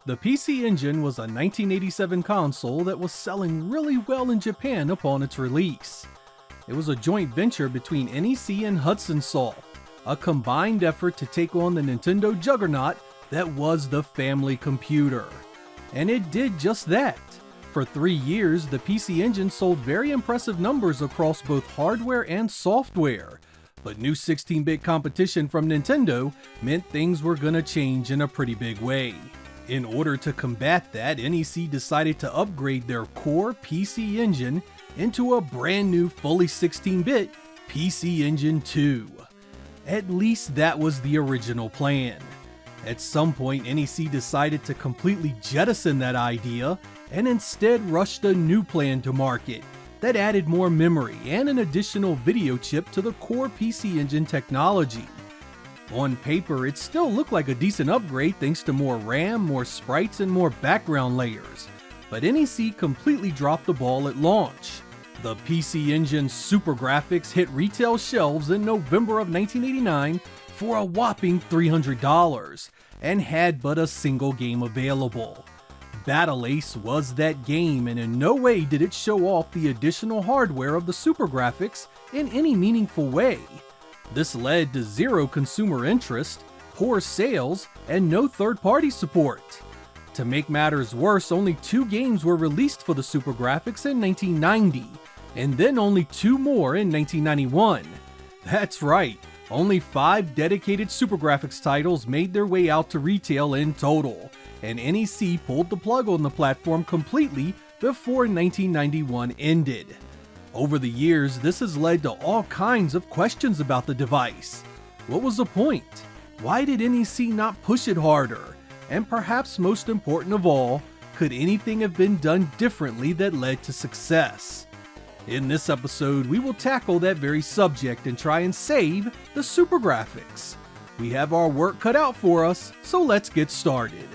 The PC Engine was a 1987 console that was selling really well in Japan upon its release. It was a joint venture between NEC and Hudson Soft, a combined effort to take on the Nintendo juggernaut that was the family computer. And it did just that. For 3 years, the PC Engine sold very impressive numbers across both hardware and software, but new 16-bit competition from Nintendo meant things were gonna change in a pretty big way. In order to combat that, NEC decided to upgrade their core PC Engine into a brand new fully 16-bit PC Engine 2. At least that was the original plan. At some point, NEC decided to completely jettison that idea and instead rushed a new plan to market that added more memory and an additional video chip to the core PC Engine technology. On paper, it still looked like a decent upgrade thanks to more RAM, more sprites, and more background layers, but NEC completely dropped the ball at launch. The PC Engine SuperGrafx hit retail shelves in November of 1989 for a whopping $300 and had but a single game available. Battle Ace was that game, and in no way did it show off the additional hardware of the SuperGrafx in any meaningful way. This led to zero consumer interest, poor sales, and no third-party support. To make matters worse, only 2 games were released for the SuperGrafx in 1990, and then only 2 more in 1991. That's right, only 5 dedicated SuperGrafx titles made their way out to retail in total, and NEC pulled the plug on the platform completely before 1991 ended. Over the years, this has led to all kinds of questions about the device. What was the point? Why did NEC not push it harder? And perhaps most important of all, could anything have been done differently that led to success? In this episode, we will tackle that very subject and try and save the SuperGrafx. We have our work cut out for us, so let's get started.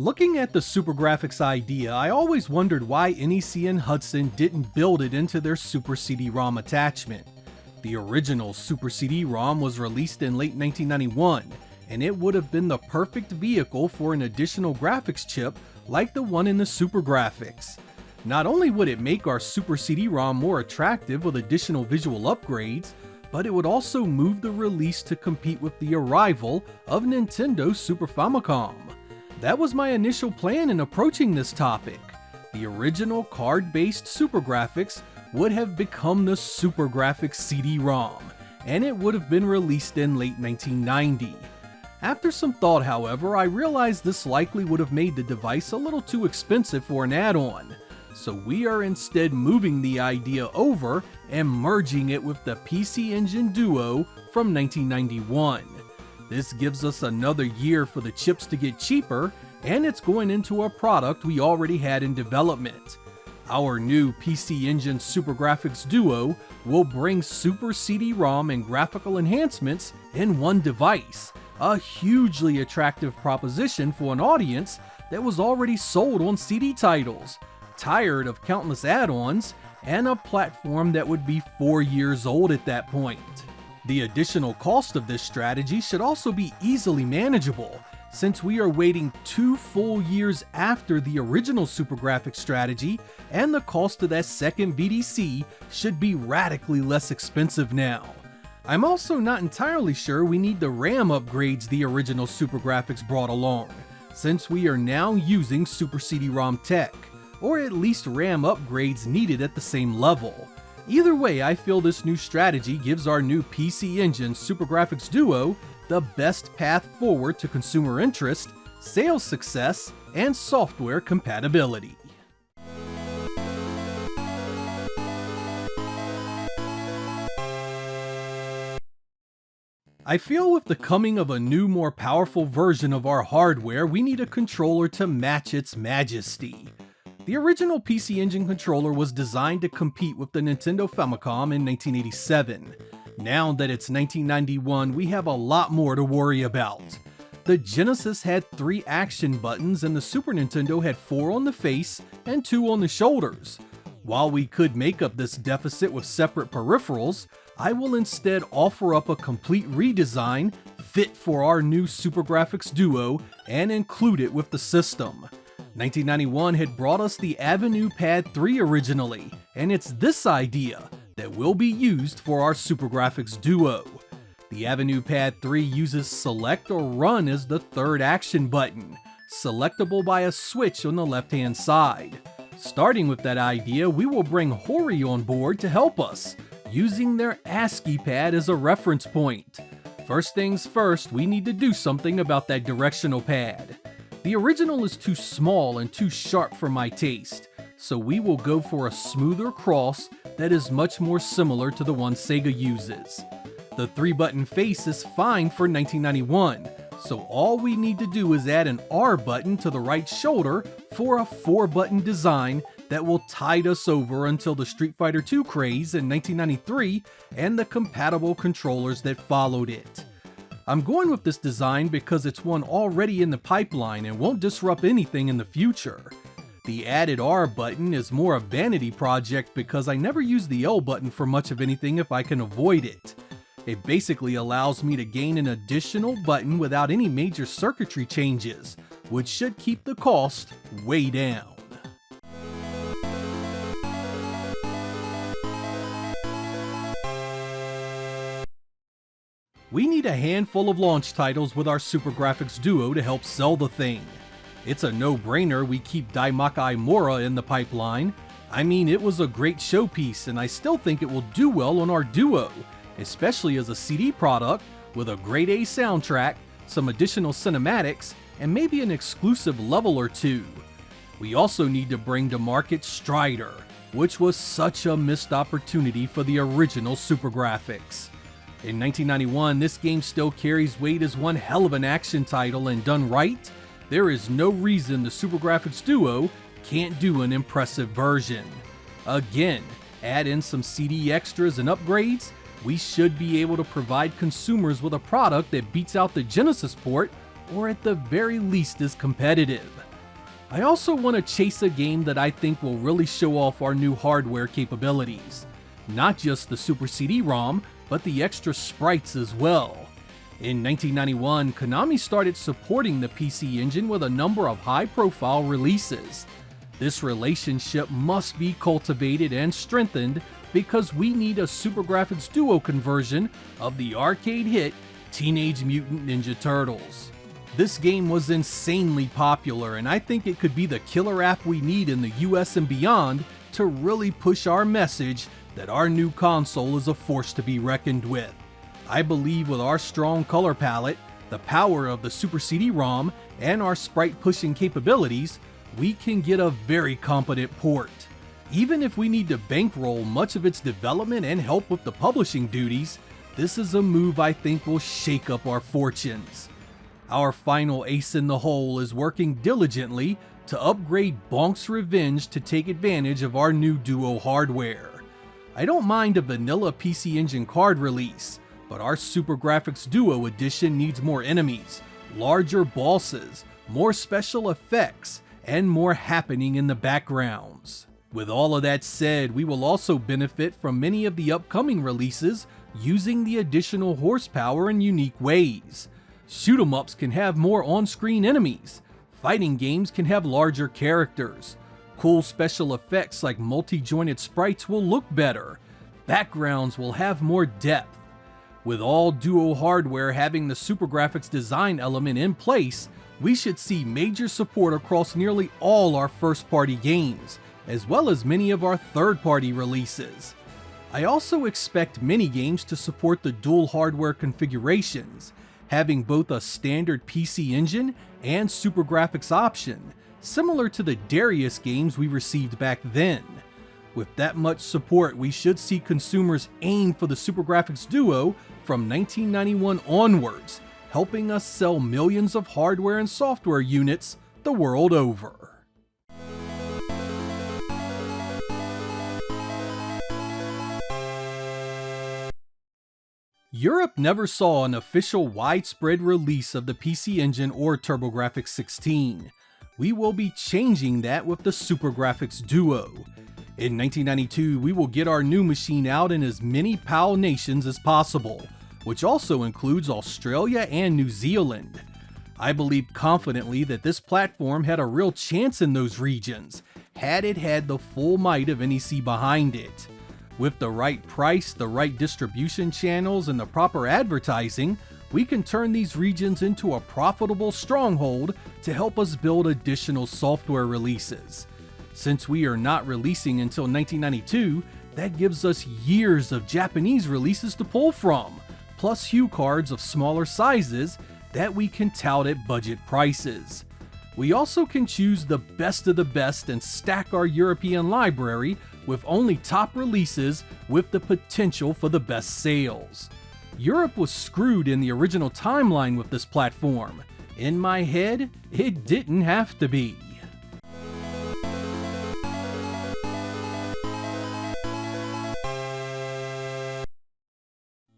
Looking at the SuperGrafx idea, I always wondered why NEC and Hudson didn't build it into their Super CD-ROM attachment. The original Super CD-ROM was released in late 1991, and it would have been the perfect vehicle for an additional graphics chip like the one in the SuperGrafx. Not only would it make our Super CD-ROM more attractive with additional visual upgrades, but it would also move the release to compete with the arrival of Nintendo's Super Famicom. That was my initial plan in approaching this topic. The original card-based SuperGrafx would have become the SuperGrafx CD-ROM, and it would have been released in late 1990. After some thought, however, I realized this likely would have made the device a little too expensive for an add-on, so we are instead moving the idea over and merging it with the PC Engine Duo from 1991. This gives us another year for the chips to get cheaper, and it's going into a product we already had in development. Our new PC Engine SuperGrafx Duo will bring Super CD-ROM and graphical enhancements in one device, a hugely attractive proposition for an audience that was already sold on CD titles, tired of countless add-ons, and a platform that would be 4 years old at that point. The additional cost of this strategy should also be easily manageable, since we are waiting 2 full years after the original SuperGrafx strategy, and the cost of that second VDC should be radically less expensive now. I'm also not entirely sure we need the RAM upgrades the original SuperGrafx brought along, since we are now using Super CD-ROM tech, or at least RAM upgrades needed at the same level. Either way, I feel this new strategy gives our new PC Engine SuperGrafx Duo the best path forward to consumer interest, sales success, and software compatibility. I feel with the coming of a new, more powerful version of our hardware, we need a controller to match its majesty. The original PC Engine controller was designed to compete with the Nintendo Famicom in 1987. Now that it's 1991, we have a lot more to worry about. The Genesis had 3 action buttons and the Super Nintendo had 4 on the face and 2 on the shoulders. While we could make up this deficit with separate peripherals, I will instead offer up a complete redesign fit for our new SuperGrafx Duo and include it with the system. 1991 had brought us the Avenue Pad 3 originally, and it's this idea that will be used for our SuperGrafx Duo. The Avenue Pad 3 uses Select or Run as the 3rd action button, selectable by a switch on the left-hand side. Starting with that idea, we will bring Hori on board to help us, using their ASCII pad as a reference point. First things first, we need to do something about that directional pad. The original is too small and too sharp for my taste, so we will go for a smoother cross that is much more similar to the one Sega uses. The 3-button face is fine for 1991, so all we need to do is add an R button to the right shoulder for a 4-button design that will tide us over until the Street Fighter II craze in 1993 and the compatible controllers that followed it. I'm going with this design because it's one already in the pipeline and won't disrupt anything in the future. The added R button is more a vanity project because I never use the L button for much of anything if I can avoid it. It basically allows me to gain an additional button without any major circuitry changes, which should keep the cost way down. We need a handful of launch titles with our SuperGrafx Duo to help sell the thing. It's a no-brainer we keep Daimakai Mora in the pipeline. I mean, it was a great showpiece and I still think it will do well on our Duo, especially as a CD product with a grade A soundtrack, some additional cinematics, and maybe an exclusive level or 2. We also need to bring to market Strider, which was such a missed opportunity for the original SuperGrafx. In 1991, this game still carries weight as one hell of an action title, and done right, there is no reason the SuperGrafx Duo can't do an impressive version. Again, add in some CD extras and upgrades, we should be able to provide consumers with a product that beats out the Genesis port, or at the very least is competitive. I also want to chase a game that I think will really show off our new hardware capabilities. Not just the Super CD-ROM, but the extra sprites as well. In 1991, Konami started supporting the PC Engine with a number of high-profile releases. This relationship must be cultivated and strengthened because we need a SuperGrafx Duo conversion of the arcade hit Teenage Mutant Ninja Turtles. This game was insanely popular, and I think it could be the killer app we need in the US and beyond to really push our message that our new console is a force to be reckoned with. I believe with our strong color palette, the power of the Super CD-ROM, and our sprite pushing capabilities, we can get a very competent port. Even if we need to bankroll much of its development and help with the publishing duties, this is a move I think will shake up our fortunes. Our final ace in the hole is working diligently to upgrade Bonk's Revenge to take advantage of our new Duo hardware. I don't mind a vanilla PC Engine card release, but our SuperGrafx Duo edition needs more enemies, larger bosses, more special effects, and more happening in the backgrounds. With all of that said, we will also benefit from many of the upcoming releases using the additional horsepower in unique ways. Shoot 'em ups can have more on-screen enemies, fighting games can have larger characters, cool special effects like multi-jointed sprites will look better, backgrounds will have more depth. With all Duo hardware having the SuperGrafx design element in place, we should see major support across nearly all our first-party games, as well as many of our third-party releases. I also expect many games to support the dual hardware configurations, having both a standard PC Engine and SuperGrafx option, similar to the Darius games we received back then. With that much support, we should see consumers aim for the SuperGrafx Duo from 1991 onwards, helping us sell millions of hardware and software units the world over. Europe never saw an official widespread release of the PC Engine or TurboGrafx 16. We will be changing that with the SuperGrafx Duo. In 1992, we will get our new machine out in as many PAL nations as possible, which also includes Australia and New Zealand. I believe confidently that this platform had a real chance in those regions, had it had the full might of NEC behind it. With the right price, the right distribution channels, and the proper advertising, we can turn these regions into a profitable stronghold to help us build additional software releases. Since we are not releasing until 1992, that gives us years of Japanese releases to pull from, plus hue cards of smaller sizes that we can tout at budget prices. We also can choose the best of the best and stack our European library with only top releases with the potential for the best sales. Europe was screwed in the original timeline with this platform. In my head, it didn't have to be.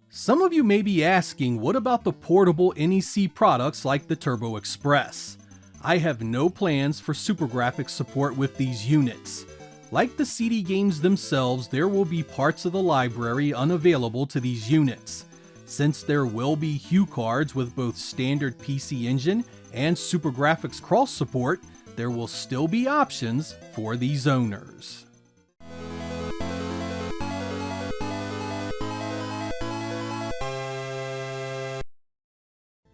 Some of you may be asking, what about the portable NEC products like the Turbo Express? I have no plans for SuperGrafx support with these units. Like the CD games themselves, there will be parts of the library unavailable to these units. Since there will be hue cards with both standard PC Engine and SuperGrafx cross support, there will still be options for these owners.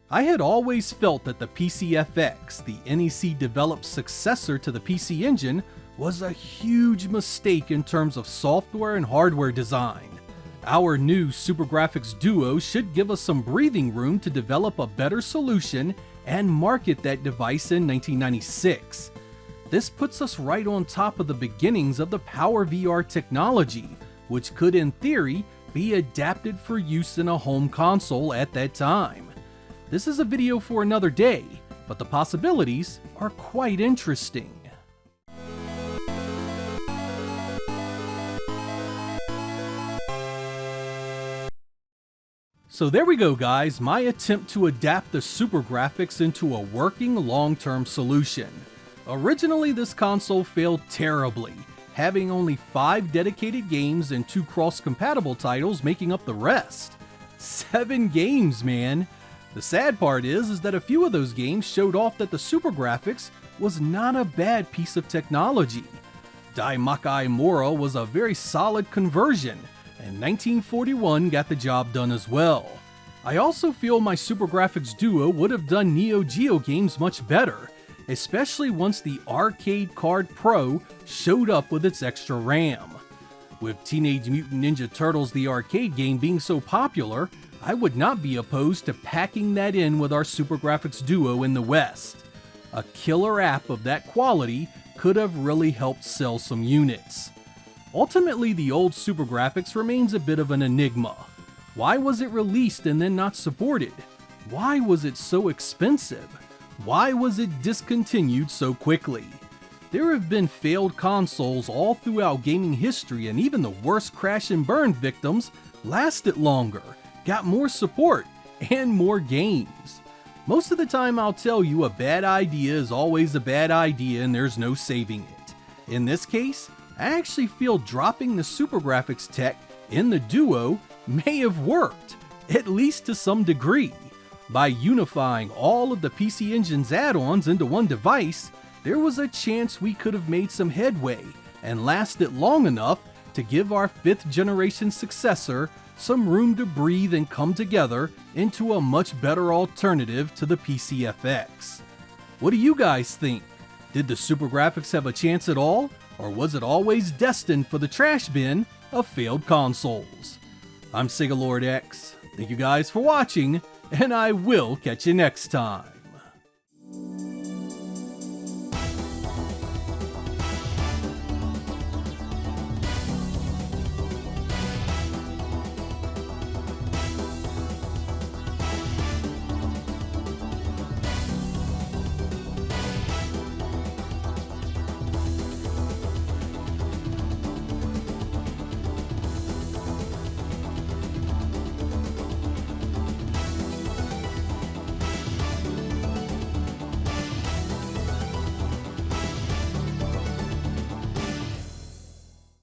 I had always felt that the PCFX, the NEC-developed successor to the PC Engine, was a huge mistake in terms of software and hardware design. Our new SuperGrafx Duo should give us some breathing room to develop a better solution and market that device in 1996. This puts us right on top of the beginnings of the PowerVR technology, which could in theory be adapted for use in a home console at that time. This is a video for another day, but the possibilities are quite interesting. So there we go guys, my attempt to adapt the SuperGrafx into a working long-term solution. Originally this console failed terribly, having only 5 dedicated games and 2 cross-compatible titles making up the rest. 7 games, man! The sad part is that a few of those games showed off that the SuperGrafx was not a bad piece of technology. Daimakai Mora was a very solid conversion, and 1941 got the job done as well. I also feel my SuperGrafx Duo would have done Neo Geo games much better, especially once the Arcade Card Pro showed up with its extra RAM. With Teenage Mutant Ninja Turtles the arcade game being so popular, I would not be opposed to packing that in with our SuperGrafx Duo in the West. A killer app of that quality could have really helped sell some units. Ultimately, the old SuperGrafx remains a bit of an enigma. Why was it released and then not supported? Why was it so expensive? Why was it discontinued so quickly? There have been failed consoles all throughout gaming history, and even the worst crash and burn victims lasted longer, got more support, and more games. Most of the time I'll tell you a bad idea is always a bad idea and there's no saving it. In this case, I actually feel dropping the SuperGrafx tech in the Duo may have worked, at least to some degree. By unifying all of the PC Engine's add-ons into one device, there was a chance we could have made some headway and lasted long enough to give our 5th generation successor some room to breathe and come together into a much better alternative to the PCFX. What do you guys think? Did the SuperGrafx have a chance at all, or was it always destined for the trash bin of failed consoles? I'm Sega X. Thank you guys for watching, and I will catch you next time.